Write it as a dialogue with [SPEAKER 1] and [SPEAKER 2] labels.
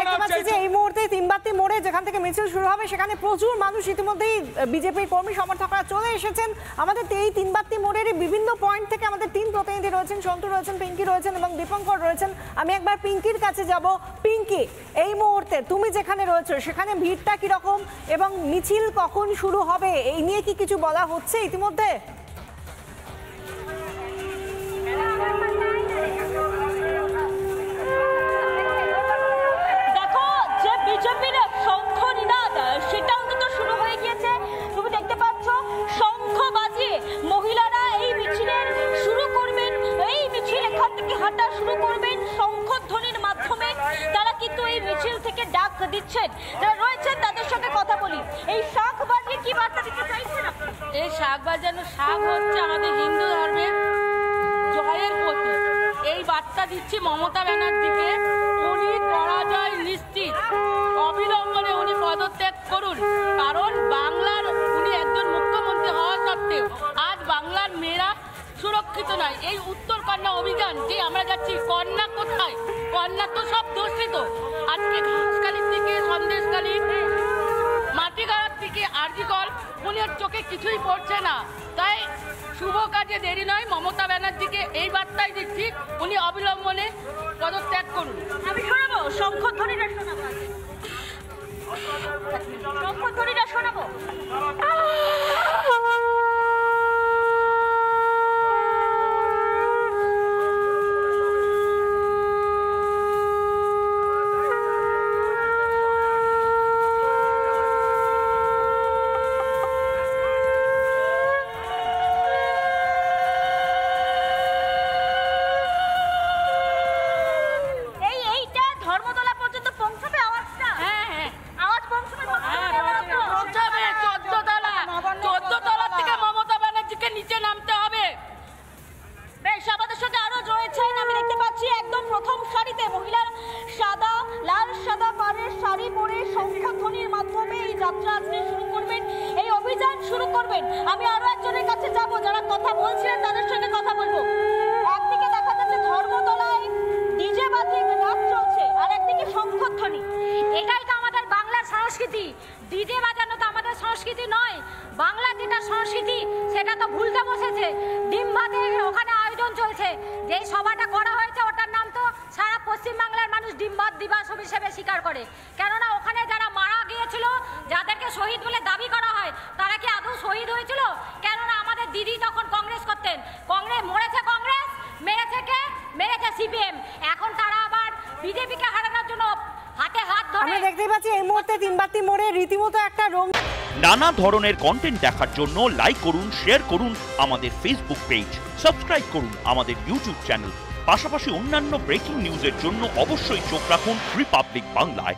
[SPEAKER 1] দেখতে পাচ্ছি যে এই মুহূর্তে তিনবাত্তি মোড়ে যেখান থেকে মিছিল শুরু হবে সেখানে প্রচুর মানুষ ইতিমধ্যেই বিজেপি কর্মী সমর্থকরা চলে এসেছেন। আমাদের এই তিনবাত্তি মোড়ের বিভিন্ন পয়েন্ট থেকে আমাদের তিন প্রতিনিধি রয়েছেন, সন্তু রয়েছেন, পিঙ্কি রয়েছেন এবং দীপঙ্কর রয়েছেন। আমি একবার পিঙ্কির কাছে যাব। পিঙ্কি, এই মুহূর্তে তুমি যেখানে রয়েছো সেখানে ভিড়টা কিরকম এবং মিছিল কখন শুরু হবে এই নিয়ে কি কিছু বলা হচ্ছে ইতিমধ্যে?
[SPEAKER 2] বিজেপির শঙ্খ নিনাদ সেটা অন্তত শুরু হয়ে গিয়েছে। তুমি দেখতে পাচ্ছ শঙ্খ বাজিয়ে মহিলারা এই মিছিলের শুরু করবেন, এই মিছিল এখান থেকে হাঁটা শুরু করবেন শঙ্খধ্বনির মাধ্যমে। তারা কিন্তু এই মিছিল থেকে ডাক দিচ্ছেন। যারা রয়েছেন তাদের সঙ্গে কথা বলি। এই শাঁখ বাজিয়ে কি বার্তা দিতে চাইছেন?
[SPEAKER 3] এই শাঁখ বাজানো, শাঁখ হচ্ছে আমাদের হিন্দু ধর্মের জয়ের প্রতীক। এই বার্তা দিচ্ছি মমতা ব্যানার্জিকে, উনি পরাজয় নিশ্চিত, অবিলম্বনে উনি পদত্যাগ করুন। কারণ বাংলার উনি একজন মুখ্যমন্ত্রী হওয়া সত্ত্বেও আজ বাংলার মেয়েরা সুরক্ষিত নয়। এই উত্তর কন্যা অভিযান যে আমরা যাচ্ছি, কন্যা কোথায়? কন্যা তো সব দূষিত। আজকে ঘাসখালির থেকে সন্দেশখালি, মাটিগাড়ার থেকে আরজিকল, উনির চোখে কিছুই পড়ছে না। তাই শুভ কাজে দেরি নয়, মমতা ব্যানার্জিকে এই বার্তাই দিচ্ছি, উনি অবিলম্বনে পদত্যাগ করুন।
[SPEAKER 2] আমি শোনাবো শঙ্খধ্বনিটা, শোনাবো শঙ্খধ্বনিটা শোনাবো। একদম প্রথম সারিতে মহিলার সাদা, লাল সাদা পাড়ের শাড়ি পরে শঙ্খধ্বনির মাধ্যমে এই যাত্রা আজকে শুরু করবেন, এই অভিযান শুরু করবেন। আমি আরো একজনের কাছে যাব, যারা কথা বলছিলেন তাদের সঙ্গে কথা বলবো। একদিকে দেখা যাচ্ছে ধর্মতলায় ডিজে বাজিয়ে নাচ চলছে, আর একদিকে শঙ্খধ্বনি। এটাই তো আমাদের বাংলার সংস্কৃতি। ডিজে বাজানো তো আমাদের সংস্কৃতি নয়। বাংলা যেটা সংস্কৃতি সেটা তো ভুলতে বসেছে। ডিম ভাতে ওখানে আয়োজন চলছে, যেই সভাটা করা হয়েছে ওটার নাম তো সারা পশ্চিমবাংলার মানুষ ডিম ভাত দিবস হিসেবে স্বীকার করে। কেননা ওখানে যারা মারা গিয়েছিল, যাদেরকে শহীদ বলে দাবি করা হয়, তারা কি আদৌ শহীদ হয়েছিল? কেননা আমাদের দিদি তখন কংগ্রেস করতেন। কংগ্রেস মরেছে, কংগ্রেস মেরেছে কে? মেরেছে সিপিএম। এখন তারা আবার বিজেপিকে হারানোর জন্য হাতে হাত ধরে।
[SPEAKER 1] আমরা দেখতেই পাচ্ছি এই মুহূর্তে তিনবাত্তি মোড়ে রীতিমতো একটা রং।
[SPEAKER 4] নানা ধরনের কন্টেন্ট দেখার জন্য লাইক করুন, শেয়ার করুন আমাদের ফেসবুক পেজ, সাবস্ক্রাইব করুন আমাদের ইউটিউব চ্যানেল। পাশাপাশি অন্যান্য ব্রেকিং নিউজের জন্য অবশ্যই চোখ রাখুন রিপাবলিক বাংলায়।